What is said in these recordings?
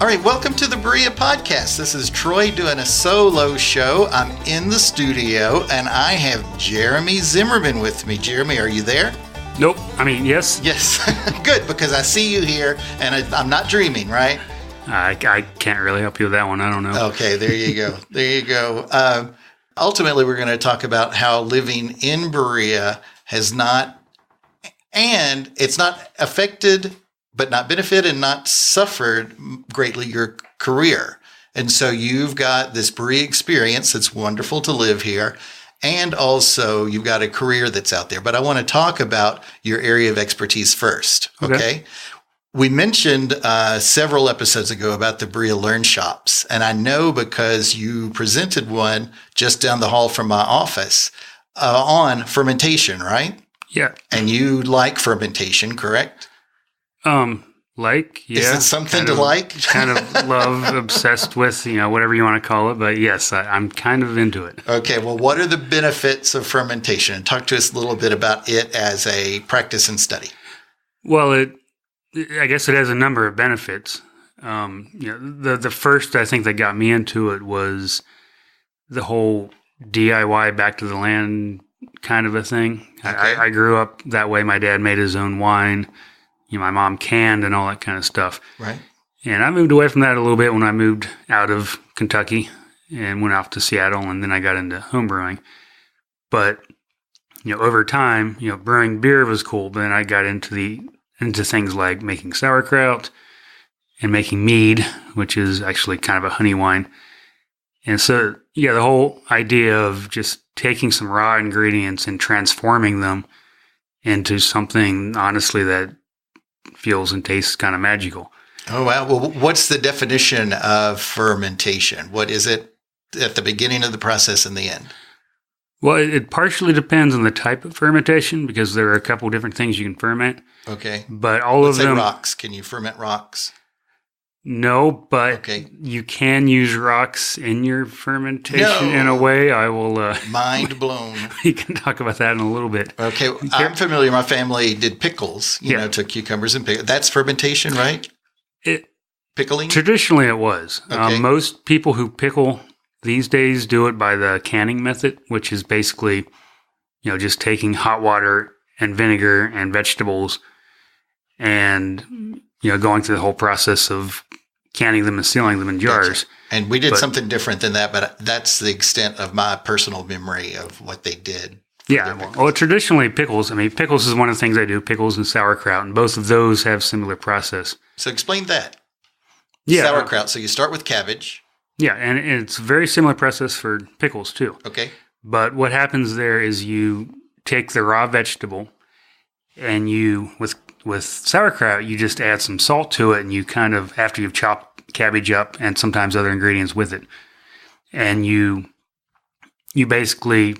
All right, welcome to the Berea Podcast. This is Troy doing a solo show. I'm in the studio, and I have Jereme Zimmerman with me. Jereme, are you there? Nope. Yes. Yes. Good, because I see you here, and I'm not dreaming, right? I can't really help you with that one. I don't know. Okay, there you go. There you go. Ultimately, we're going to talk about how living in Berea has not, and it's not affected, but not benefited and not suffered greatly your career. And so you've got this Berea experience that's wonderful to live here. And also you've got a career that's out there. But I want to talk about your area of expertise first. Okay. We mentioned several episodes ago about the Berea Learn Shops. And I know because you presented one just down the hall from my office on fermentation, right? Yeah. And you like fermentation, correct? Yeah. Is it something to like? Kind of love, obsessed with, whatever you want to call it. But yes, I'm kind of into it. Okay. Well, what are the benefits of fermentation? And talk to us a little bit about it as a practice and study. Well, I guess it has a number of benefits. The first, I think, that got me into it was the whole DIY back to the land kind of a thing. Okay. I grew up that way. My dad made his own wine. My mom canned and all that kind of stuff. Right. And I moved away from that a little bit when I moved out of Kentucky and went off to Seattle, and then I got into home brewing. But, over time, brewing beer was cool, but then I got into things like making sauerkraut and making mead, which is actually kind of a honey wine. And so, the whole idea of just taking some raw ingredients and transforming them into something, honestly, that feels and tastes kind of magical. Oh, wow. Well, what's the definition of fermentation? What is it at the beginning of the process and the end? Well, it partially depends on the type of fermentation because there are a couple different things you can ferment. Okay. But Let's say rocks. Can you ferment rocks? No, but you can use rocks in your fermentation in a way. I will... Mind blown. We can talk about that in a little bit. Okay. I'm familiar. My family did pickles, took cucumbers and pickles. That's fermentation, right? Pickling? Traditionally, it was. Okay. Most people who pickle these days do it by the canning method, which is basically, just taking hot water and vinegar and vegetables and... going through the whole process of canning them and sealing them in jars. Gotcha. And we did something different than that, but that's the extent of my personal memory of what they did. Yeah. Well, traditionally pickles, pickles is one of the things I do, pickles and sauerkraut, and both of those have similar process. So explain that. Yeah. Sauerkraut. So you start with cabbage. Yeah. And it's a very similar process for pickles too. Okay. But what happens there is you take the raw vegetable and with sauerkraut, you just add some salt to it, and you kind of, after you've chopped cabbage up and sometimes other ingredients with it, and you basically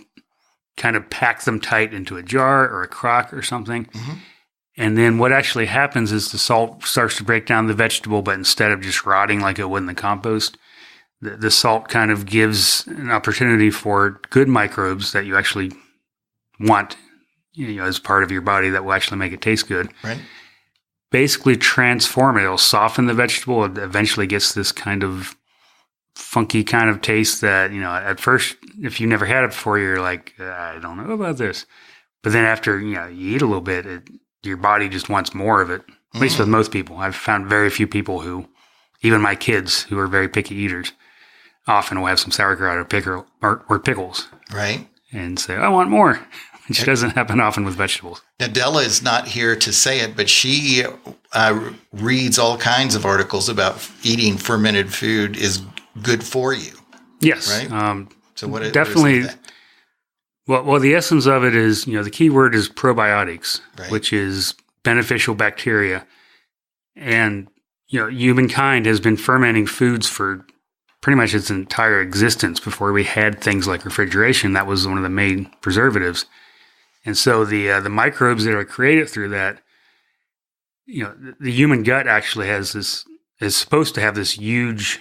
kind of pack them tight into a jar or a crock or something. Mm-hmm. And then what actually happens is the salt starts to break down the vegetable, but instead of just rotting like it would in the compost, the salt kind of gives an opportunity for good microbes that you actually want as part of your body that will actually make it taste good. Right. Basically transform it. It'll soften the vegetable. It eventually gets this kind of funky kind of taste that, at first, if you never had it before, you're like, I don't know about this. But then after, you eat a little bit, your body just wants more of it. At least with most people. I've found very few people who, even my kids who are very picky eaters, often will have some sauerkraut or pickles. Right. And say, I want more. Which doesn't happen often with vegetables. Now, Della is not here to say it, but she reads all kinds of articles about eating fermented food is good for you. Yes. Right? So what definitely, is that? Well, the essence of it is, the key word is probiotics, right, which is beneficial bacteria. And, humankind has been fermenting foods for pretty much its entire existence before we had things like refrigeration. That was one of the main preservatives. And so the microbes that are created through that, the human gut actually is supposed to have this huge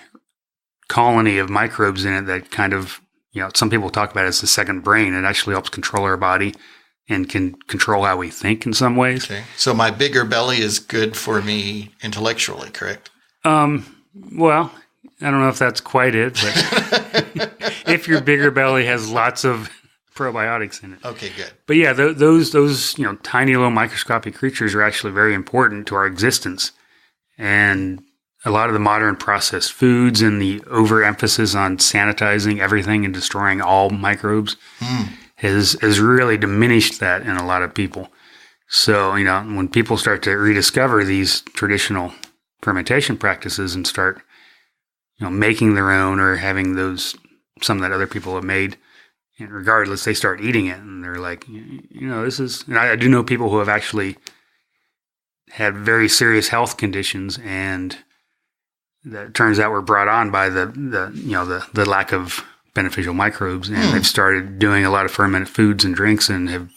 colony of microbes in it that kind of, some people talk about it as the second brain. It actually helps control our body and can control how we think in some ways. Okay. So my bigger belly is good for me intellectually, correct? Well, I don't know if that's quite it, but if your bigger belly has lots of probiotics in it. Okay, good. But yeah, those tiny little microscopic creatures are actually very important to our existence. And a lot of the modern processed foods and the overemphasis on sanitizing everything and destroying all microbes has really diminished that in a lot of people. So, when people start to rediscover these traditional fermentation practices and start, making their own or having some that other people have made, and regardless, they start eating it and they're like, this is, and I do know people who have actually had very serious health conditions, and that turns out were brought on by the lack of beneficial microbes, and they've started doing a lot of fermented foods and drinks, and have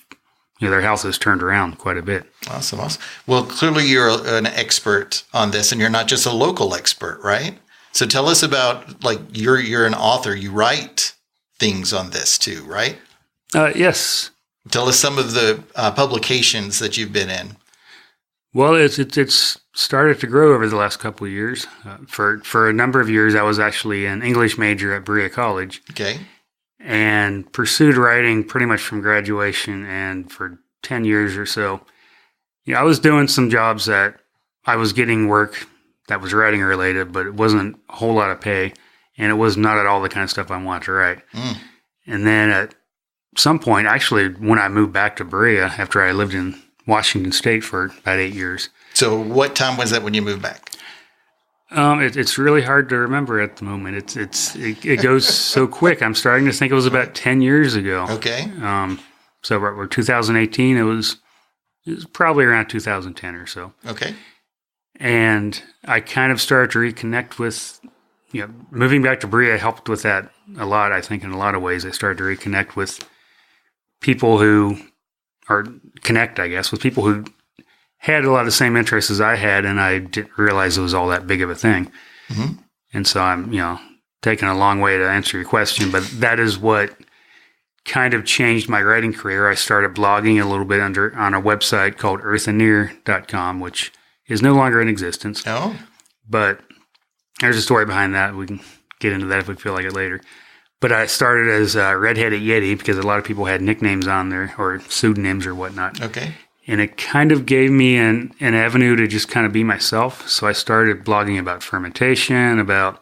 their health has turned around quite a bit. Awesome. Well, clearly you're an expert on this, and you're not just a local expert, right? So tell us about, like, you're an author. You write things on this too, right? Yes. Tell us some of the publications that you've been in. Well, it's started to grow over the last couple of years. For a number of years, I was actually an English major at Berea College. Okay. And pursued writing pretty much from graduation. And for 10 years or so, I was doing some jobs that I was getting work that was writing related, but it wasn't a whole lot of pay. And it was not at all the kind of stuff I wanted to write. And then at some point, actually, when I moved back to Berea after I lived in Washington State for about 8 years. So what time was that when you moved back? It's really hard to remember at the moment. It goes so quick. I'm starting to think it was about 10 years ago. Okay. So we're 2018. It was probably around 2010 or so. Okay. And I kind of started to reconnect with, moving back to Berea helped with that a lot. I think in a lot of ways, I started to reconnect with people with people who had a lot of the same interests as I had, and I didn't realize it was all that big of a thing. Mm-hmm. And so I'm, taking a long way to answer your question, but that is what kind of changed my writing career. I started blogging a little bit on a website called earthandnear.com, which is no longer in existence. Oh. But there's a story behind that. We can get into that if we feel like it later. But I started as Redheaded Yeti because a lot of people had nicknames on there or pseudonyms or whatnot. Okay. And it kind of gave me an avenue to just kind of be myself. So I started blogging about fermentation, about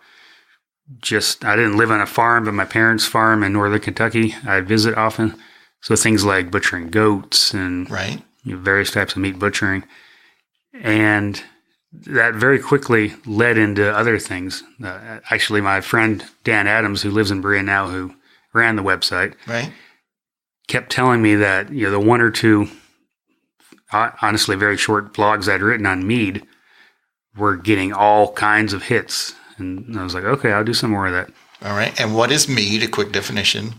I didn't live on a farm, but my parents' farm in northern Kentucky, I visit often. So things like butchering goats and right. Various types of meat butchering. And that very quickly led into other things. Actually, my friend Dan Adams, who lives in Berea now, who ran the website, right, kept telling me that the one or two, honestly, very short blogs I'd written on mead were getting all kinds of hits. And I was like, okay, I'll do some more of that. All right. And what is mead? A quick definition.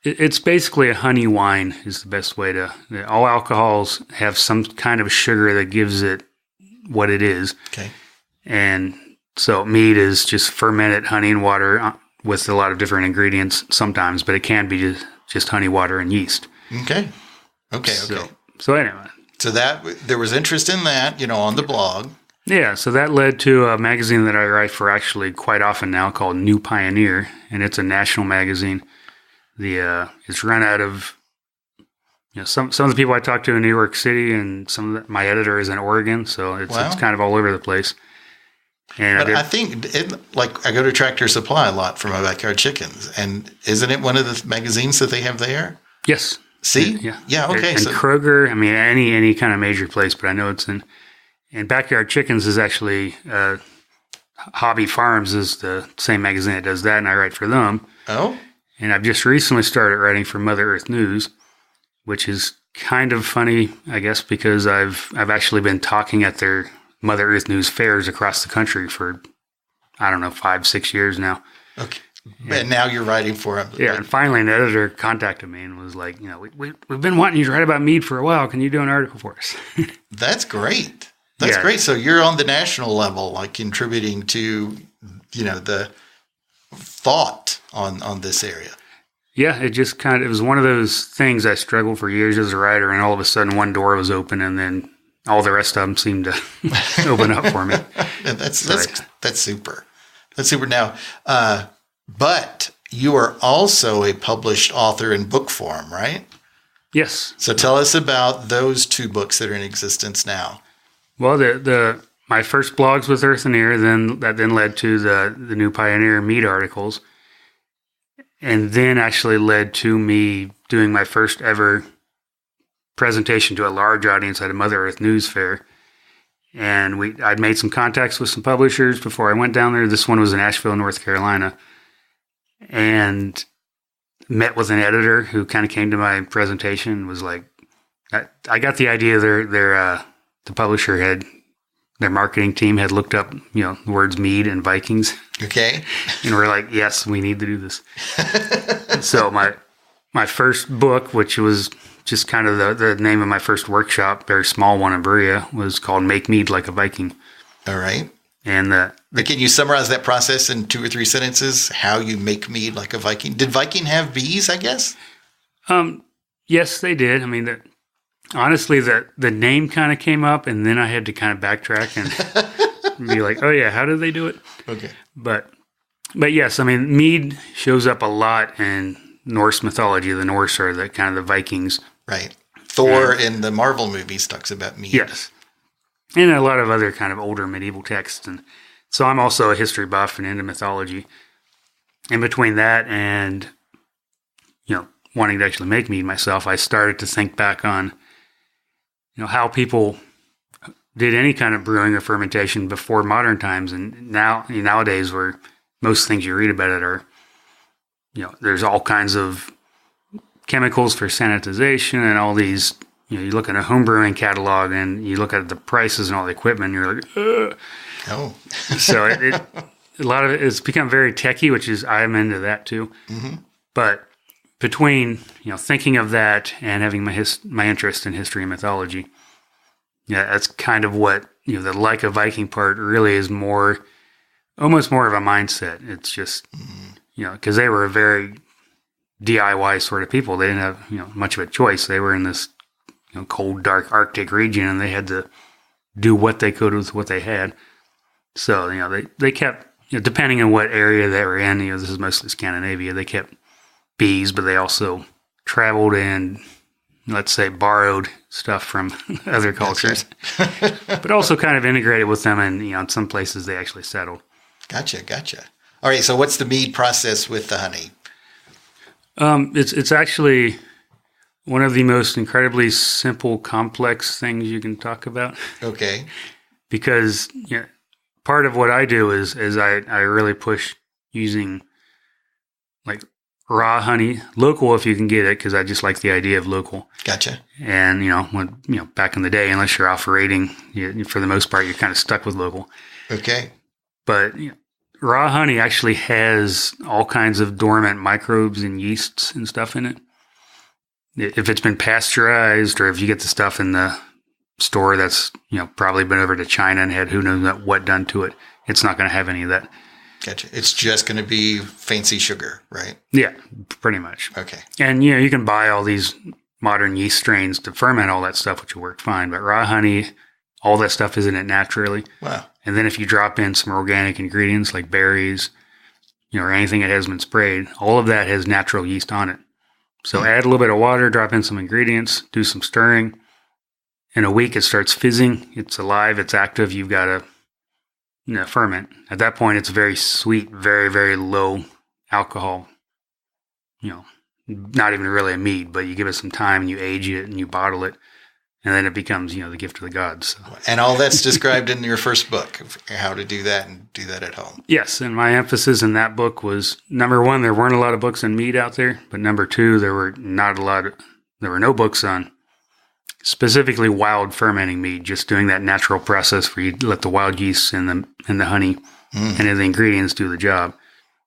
It's basically a honey wine is the best way to. All alcohols have some kind of sugar that gives it what it is. Okay. And so mead is just fermented honey and water with a lot of different ingredients sometimes, but it can be just honey, water, and yeast. Okay. So anyway. So there was interest in that, on the blog. Yeah, so that led to a magazine that I write for actually quite often now called New Pioneer, and it's a national magazine. It's run out of some of the people I talk to in New York City, and my editor is in Oregon, so it's kind of all over the place. And but I think I go to Tractor Supply a lot for my backyard chickens, and isn't it one of the magazines that they have there? Yes. See? Yeah. Okay. And Kroger, any kind of major place, but I know it's in. And Backyard Chickens is actually Hobby Farms is the same magazine that does that, and I write for them. Oh. And I've just recently started writing for Mother Earth News, which is kind of funny, I guess, because I've actually been talking at their Mother Earth News fairs across the country for, 5-6 years now. Okay. And now you're writing for them. Yeah, and finally an editor contacted me and was like, we've been wanting you to write about mead for a while. Can you do an article for us? That's great. That's great. So you're on the national level, like contributing to, the thought on this area. Yeah, it just it was one of those things I struggled for years as a writer, and all of a sudden one door was open, and then all the rest of them seemed to open up for me. That's super. That's super. Now, but you are also a published author in book form, right? Yes. So tell us about those 2 books that are in existence now. Well, my first blogs with Earth and Air, that led to the New Pioneer Mead articles, and then actually led to me doing my first ever presentation to a large audience at a Mother Earth News Fair. And I'd made some contacts with some publishers before I went down there. This one was in Asheville, North Carolina, and met with an editor who kind of came to my presentation and was like, I got the idea the publisher their marketing team had looked up, the words mead and Vikings. Okay. And we're like, yes, we need to do this. So my first book, which was just kind of the name of my first workshop, very small one in Berea, was called Make Mead Like a Viking. All right. And can you summarize that process in 2 or 3 sentences? How you make mead like a Viking? Did Viking have bees, I guess? Yes, they did. I mean, honestly, the name kind of came up, and then I had to kind of backtrack and be like, oh yeah, how did they do it? Okay. But yes, I mean, mead shows up a lot in Norse mythology. The Norse are the kind of the Vikings. Right. Thor in the Marvel movies talks about mead. Yes. And a lot of other kind of older medieval texts. And so I'm also a history buff and into mythology. In between that and, wanting to actually make mead myself, I started to think back on, how people did any kind of brewing or fermentation before modern times. And nowadays where most things you read about it are, there's all kinds of chemicals for sanitization and all these, you look at a home brewing catalog and you look at the prices and all the equipment and you're like, ugh. Oh. So a lot of it's become very techy, which is, I'm into that too. Mm-hmm. But between, thinking of that and having my interest in history and mythology, that's kind of what, the like a Viking part really is almost more of a mindset. It's just, because they were a very DIY sort of people. They didn't have, much of a choice. They were in this, cold, dark Arctic region, and they had to do what they could with what they had. So, they kept, depending on what area they were in, this is mostly Scandinavia, they kept bees, but they also traveled and, let's say, borrowed stuff from other cultures, but also kind of integrated with them. And, in some places they actually settled. Gotcha. All right. So what's the mead process with the honey? It's actually one of the most incredibly simple, complex things you can talk about. Okay. Because part of what I do is I really push using like raw honey, local if you can get it, because I just like the idea of local. Gotcha. And when back in the day, unless you're off rating, for the most part, you're kind of stuck with local. Okay. But raw honey actually has all kinds of dormant microbes and yeasts and stuff in it. If it's been pasteurized, or if you get the stuff in the store that's probably been over to China and had who knows what done to it, it's not going to have any of that. Gotcha. It's just going to be fancy sugar, right? Yeah, pretty much. Okay. And you can buy all these modern yeast strains to ferment all that stuff, which will work fine. But raw honey, all that stuff is in it naturally. Wow. And then if you drop in some organic ingredients like berries, or anything that has been sprayed, all of that has natural yeast on it. So add a little bit of water, drop in some ingredients, do some stirring. In a week, it starts fizzing. It's alive. It's active. You've got to ferment. At that point, it's very sweet, very, very low alcohol. Not even really a mead, but you give it some time and you age it and you bottle it. And then it becomes, the gift of the gods. So. And all that's described in your first book, of how to do that and do that at home. Yes, and my emphasis in that book was, number one, there weren't a lot of books on mead out there. But number two, there were no books on specifically wild fermenting mead, just doing that natural process where you let the wild yeast and the honey and the ingredients do the job.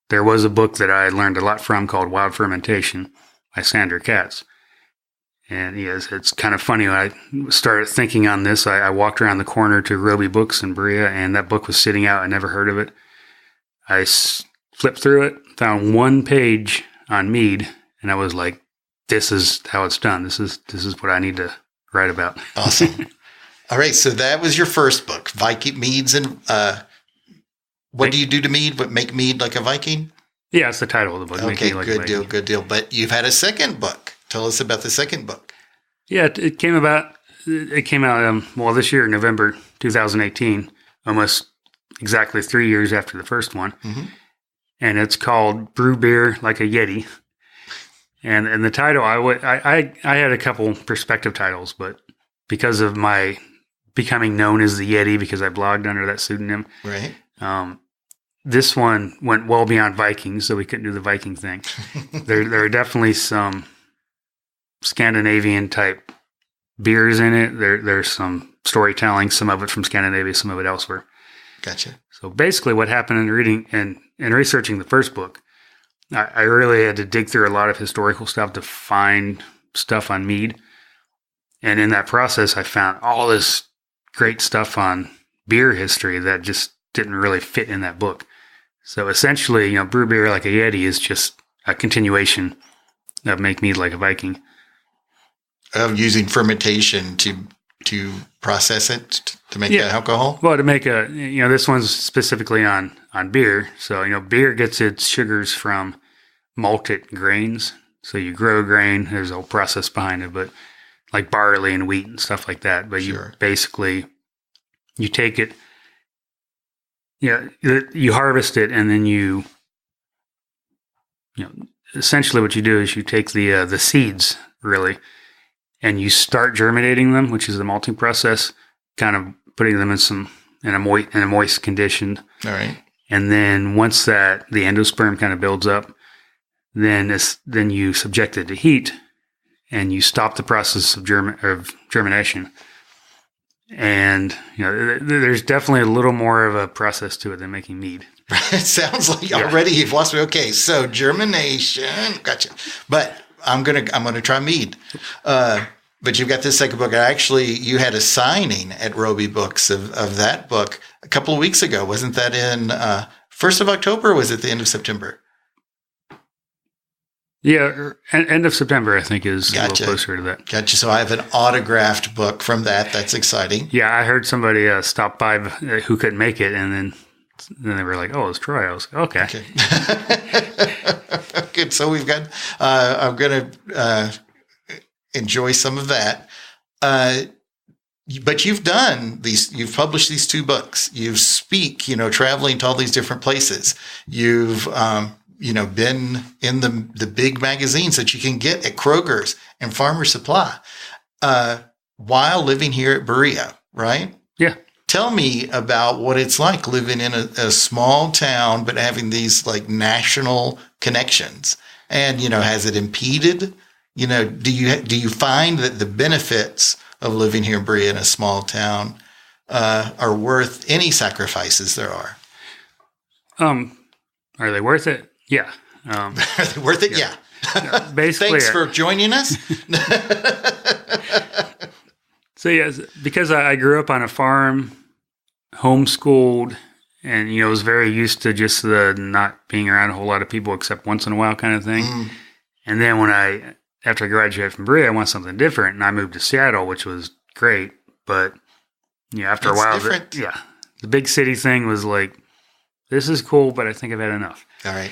There was a book that I learned a lot from called Wild Fermentation by Sandra Katz. And yes, it's kind of funny. When I started thinking on this, I walked around the corner to Roby Books in Berea, and that book was sitting out. I never heard of it. I flipped through it, found one page on mead, and I was like, this is how it's done. This is what I need to write about. Awesome. All right. So that was your first book, Viking Meads. And what do you do to mead? What make mead like a Viking? Yeah, it's the title of the book. Okay, good deal, good deal. But you've had a second book. Tell us about the second book. Yeah, it came out this year, November 2018, almost exactly 3 years after the first one. Mm-hmm. And it's called Brew Beer Like a Yeti. And the title, I had a couple perspective titles, but because of my becoming known as the Yeti, because I blogged under that pseudonym, right? This one went well beyond Vikings, so we couldn't do the Viking thing. There are definitely some Scandinavian type beers in it. There's some storytelling, some of it from Scandinavia, some of it elsewhere. Gotcha. So basically what happened in reading and researching the first book, I really had to dig through a lot of historical stuff to find stuff on mead. And in that process, I found all this great stuff on beer history that just didn't really fit in that book. So essentially, Brew Beer Like a Yeti is just a continuation of Make Mead Like a Viking. Of using fermentation to process it to make alcohol? Well, to make this one's specifically on beer. So, beer gets its sugars from malted grains. So you grow grain, there's a whole process behind it, but like barley and wheat and stuff like that. But you basically, you take it, you harvest it, and then essentially what you do is you take the seeds, really, and you start germinating them, which is the malting process, kind of putting them in a moist condition. All right. And then once the endosperm kind of builds up, then you subject it to heat, and you stop the process of germination. And there's definitely a little more of a process to it than making mead. It sounds like already you've lost me. Okay, so germination, gotcha. But I'm gonna try mead. But you've got this second book. Actually, you had a signing at Roby Books of that book a couple of weeks ago. Wasn't that in 1st of October, or was it the end of September? Yeah, end of September, I think, is a little closer to that. Gotcha. So I have an autographed book from that. That's exciting. Yeah, I heard somebody stop by who couldn't make it, and then they were like, "Oh, it's Troy." I was like, "Okay." Good. So we've got. I'm going to enjoy some of that. But you've done these. You've published these 2 books. You speak. Traveling to all these different places. You've been in the big magazines that you can get at Kroger's and Farmer Supply while living here at Berea, right? Yeah. Tell me about what it's like living in a small town, but having these like national connections. And, has it impeded? Do you find that the benefits of living here in Berea in a small town are worth any sacrifices there are? Are they worth it? Yeah. Are they worth it? Yeah. Basically, thanks for joining us. So, yes, because I grew up on a farm, homeschooled, and, was very used to just the not being around a whole lot of people except once in a while kind of thing. Mm. And then after I graduated from Berea, I wanted something different, and I moved to Seattle, which was great. But, after a while, the big city thing was like, this is cool, but I think I've had enough. All right.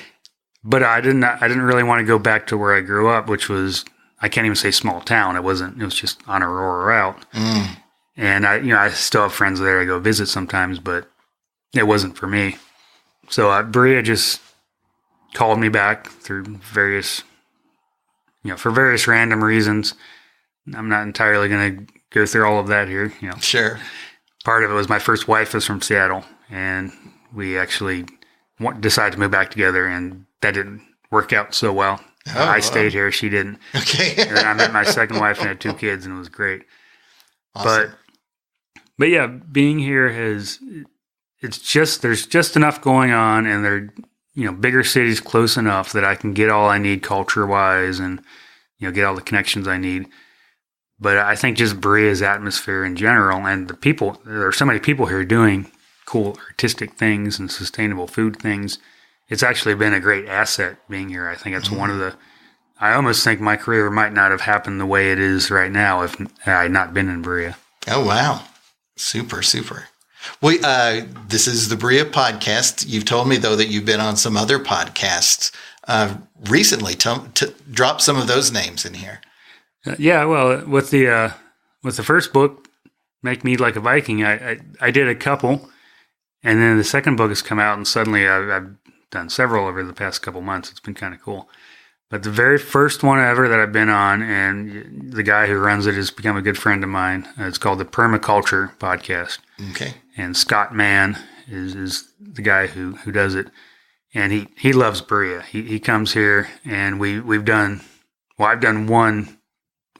But I didn't really want to go back to where I grew up, which was, I can't even say small town. It was just on a rural route. Mm. And I still have friends there I go visit sometimes, but it wasn't for me. So Berea just called me back through various, for various random reasons. I'm not entirely going to go through all of that here. Sure. Part of it was my first wife was from Seattle, and we actually decided to move back together, and that didn't work out so well. I stayed here. She didn't. Okay. And then I met my second wife and had 2 kids, and it was great. Awesome. But yeah, being here there's just enough going on, and they're, bigger cities close enough that I can get all I need culture-wise and, get all the connections I need. But I think just Berea's atmosphere in general, and the people, there are so many people here doing cool artistic things and sustainable food things. It's actually been a great asset being here. I think it's one of I almost think my career might not have happened the way it is right now if I had not been in Berea. Oh, wow. Super, super. This is the Bria podcast. You've told me, though, that you've been on some other podcasts recently. Drop some of those names in here. Yeah, well, with the first book, Make Me Like a Viking, I did a couple, and then the second book has come out, and suddenly I've done several over the past couple months. It's been kind of cool. But the very first one ever that I've been on, and the guy who runs it has become a good friend of mine. It's called the Permaculture Podcast. Okay. And Scott Mann is the guy who does it. And he loves Berea. He comes here, and I've done one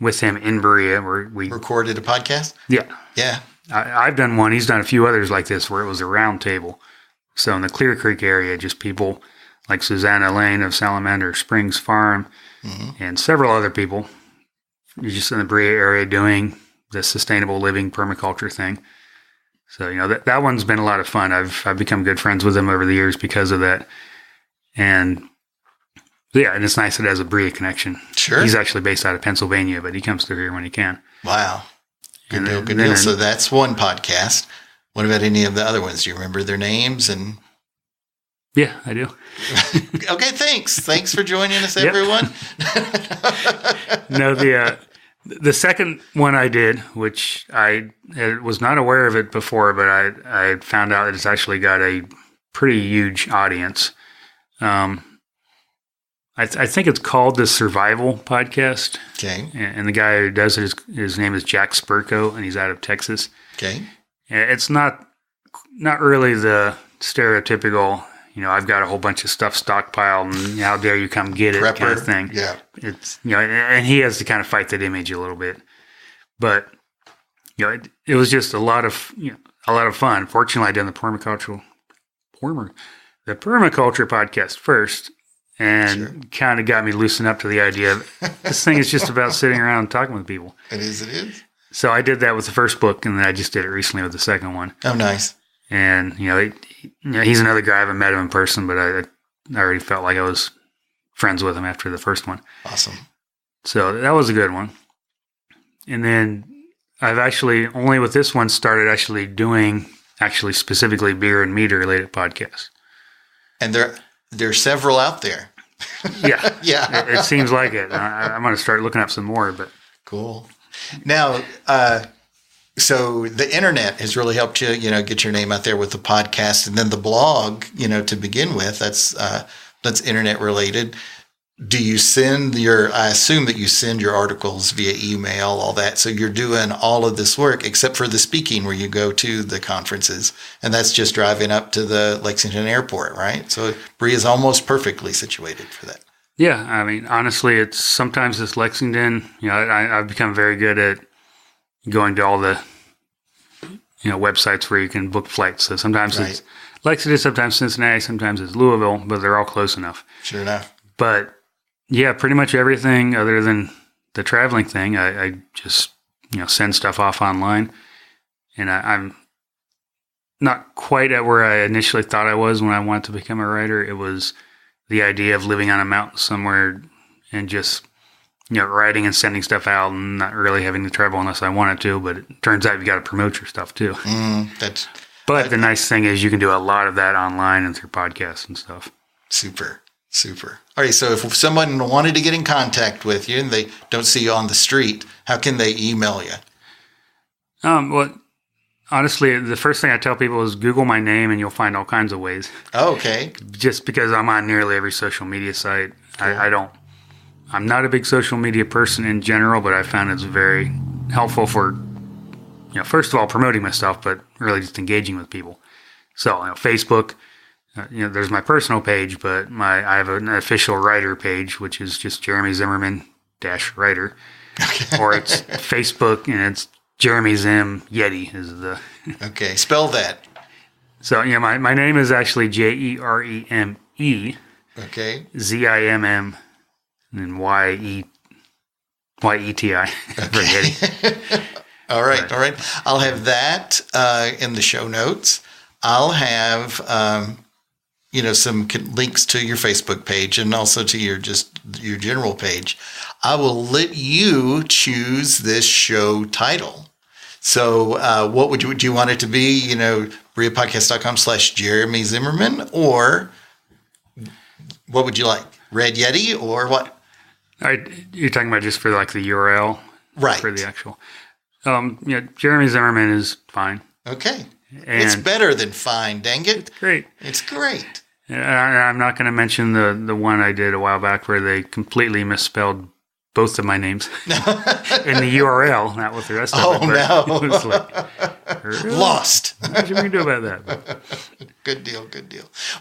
with him in Berea where we recorded a podcast. Yeah. Yeah. I've done one. He's done a few others like this where it was a round table. So in the Clear Creek area, just people like Susanna Lane of Salamander Springs Farm, and several other people. You're just in the Berea area doing the sustainable living permaculture thing. So, that one's been a lot of fun. I've become good friends with him over the years because of that. And yeah, and it's nice it has a Berea connection. Sure. He's actually based out of Pennsylvania, but he comes through here when he can. Wow. Good deal. So that's one podcast. What about any of the other ones? Do you remember their names? And yeah, I do. Okay, thanks. Thanks for joining us, everyone. No, the second one I did, which I was not aware of it before, but I found out that it's actually got a pretty huge audience. I think it's called the Survival Podcast. Okay. And the guy who does it, his name is Jack Spurko, and he's out of Texas. Okay. It's not really the stereotypical, I've got a whole bunch of stuff stockpiled and how dare you come get it Prepper. kind of thing. Yeah. It's, and he has to kind of fight that image a little bit. But, it was just a lot of fun. Fortunately, I did the permaculture podcast first and kind of got me loosened up to the idea of this thing is just about sitting around and talking with people. It is. So I did that with the first book, and then I just did it recently with the second one. Oh, nice. And, he's another guy. I haven't met him in person, but I already felt like I was friends with him after the first one. Awesome. So that was a good one. And then I've actually, only with this one, started doing specifically beer and meat related podcasts. And there's several out there. Yeah. Yeah. It seems like it. I'm going to start looking up some more, but. Cool. Now, so the internet has really helped you, get your name out there with the podcast, and then the blog, to begin with. That's internet related. Do you I assume that you send your articles via email, all that. So you're doing all of this work except for the speaking where you go to the conferences, and that's just driving up to the Lexington airport, right? So Bree is almost perfectly situated for that. Yeah. I mean, honestly, sometimes it's Lexington. I've become very good at going to all the, websites where you can book flights. So sometimes it's Lexington, sometimes Cincinnati, sometimes it's Louisville, but they're all close enough. Sure enough. But yeah, pretty much everything other than the traveling thing, I just, send stuff off online. And I'm not quite at where I initially thought I was when I wanted to become a writer. It was the idea of living on a mountain somewhere and just, writing and sending stuff out and not really having to travel unless I wanted to. But it turns out you got to promote your stuff too. But the nice thing is you can do a lot of that online and through podcasts and stuff. Super. All right. So if someone wanted to get in contact with you and they don't see you on the street, how can they email you? Well, honestly, the first thing I tell people is Google my name and you'll find all kinds of ways. Oh, okay. Just because I'm on nearly every social media site. Cool. I'm not a big social media person in general, but I found it's very helpful for, first of all, promoting myself, but really just engaging with people. So, Facebook, there's my personal page, but I have an official writer page, which is just Jereme Zimmerman -writer. Okay. Or it's Facebook and it's Jereme Zim Yeti is the. Okay, spell that. So, my name is actually Jereme. Okay. Zimm and then Yeti. Okay. All right. I'll have that in the show notes. I'll have some links to your Facebook page and also to your general page. I will let you choose this show title. So what do you want it to be? BereaPodcast.com/Jereme Zimmerman, or what would you like? Red Yeti or what? All right, you're talking about just for like the URL, right? For the actual, Jereme Zimmerman is fine. Okay, and it's better than fine. Dang it! It's great. It's great. And I'm not going to mention the one I did a while back where they completely misspelled both of my names in the URL, not with the rest of it. Oh, no. It was like, lost. What should we do about that? Good deal.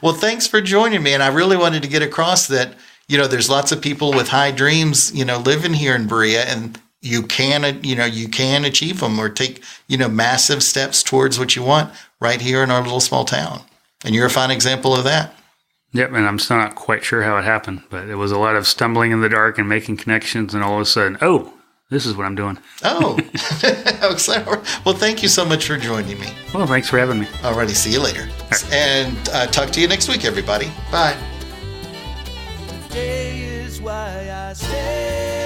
Well, thanks for joining me. And I really wanted to get across that, there's lots of people with high dreams, living here in Berea, and you can achieve them or take, massive steps towards what you want right here in our little small town. And you're a fine example of that. Yep, and I'm still not quite sure how it happened, but it was a lot of stumbling in the dark and making connections, and all of a sudden, this is what I'm doing. Oh, well, thank you so much for joining me. Well, thanks for having me. Alrighty, see you later. Right. And talk to you next week, everybody. Bye. Today is why I stay.